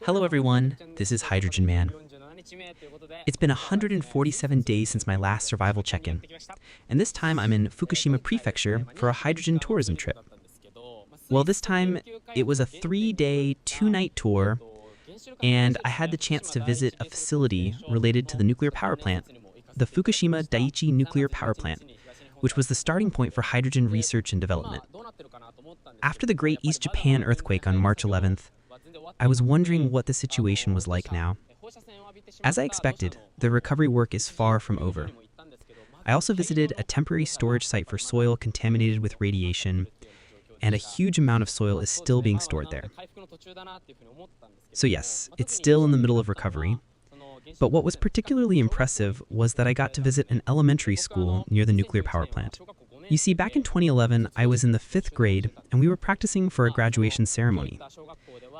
Hello everyone, this is Hydrogen Man. It's been 147 days since my last survival check-in, and this time I'm in Fukushima Prefecture for a hydrogen tourism trip. Well, this time it was a 3-day, 2-night tour, and I had the chance to visit a facility related to the nuclear power plant, the Fukushima Daiichi nuclear power plant, which was the starting point for hydrogen research and development. After the Great East Japan earthquake on March 11th, I was wondering what the situation was like now. As I expected, the recovery work is far from over. I also visited a temporary storage site for soil contaminated with radiation, and a huge amount of soil is still being stored there. So yes, it's still in the middle of recovery, but what was particularly impressive was that I got to visit an elementary school near the nuclear power plant. You see, back in 2011, I was in the 5th grade, and we were practicing for a graduation ceremony.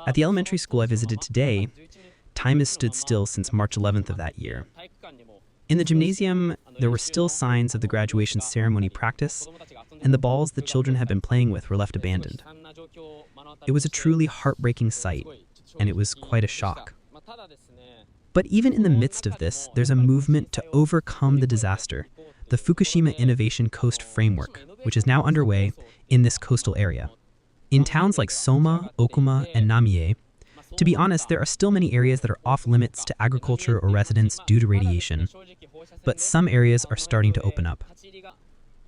At the elementary school I visited today, time has stood still since March 11th of that year. In the gymnasium, there were still signs of the graduation ceremony practice, and the balls the children had been playing with were left abandoned. It was a truly heartbreaking sight, and it was quite a shock. But even in the midst of this, there's a movement to overcome the disaster, the Fukushima Innovation Coast Framework, which is now underway in this coastal area. In towns like Soma, Okuma, and Namie, to be honest, there are still many areas that are off limits to agriculture or residents due to radiation, but some areas are starting to open up.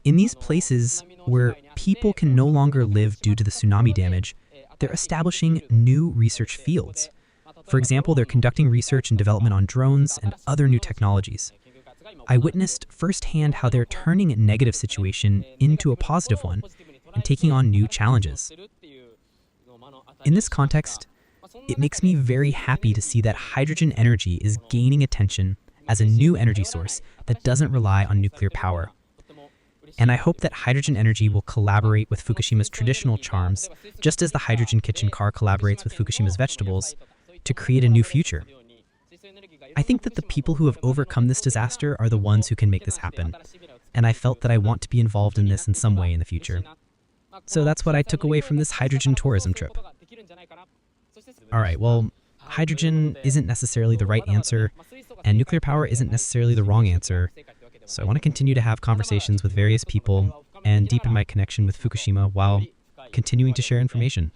In these places where people can no longer live due to the tsunami damage, they're establishing new research fields. For example, they're conducting research and development on drones and other new technologies. I witnessed firsthand how they're turning a negative situation into a positive one and taking on new challenges. In this context, it makes me very happy to see that hydrogen energy is gaining attention as a new energy source that doesn't rely on nuclear power. And I hope that hydrogen energy will collaborate with Fukushima's traditional charms, just as the hydrogen kitchen car collaborates with Fukushima's vegetables, to create a new future. I think that the people who have overcome this disaster are the ones who can make this happen, and I felt that I want to be involved in this in some way in the future. So that's what I took away from this hydrogen tourism trip. Alright, well, hydrogen isn't necessarily the right answer, and nuclear power isn't necessarily the wrong answer, so I want to continue to have conversations with various people and deepen my connection with Fukushima while continuing to share information.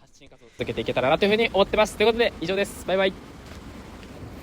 続けていけたらなというふうに思ってます。ということで以上です。バイバイ。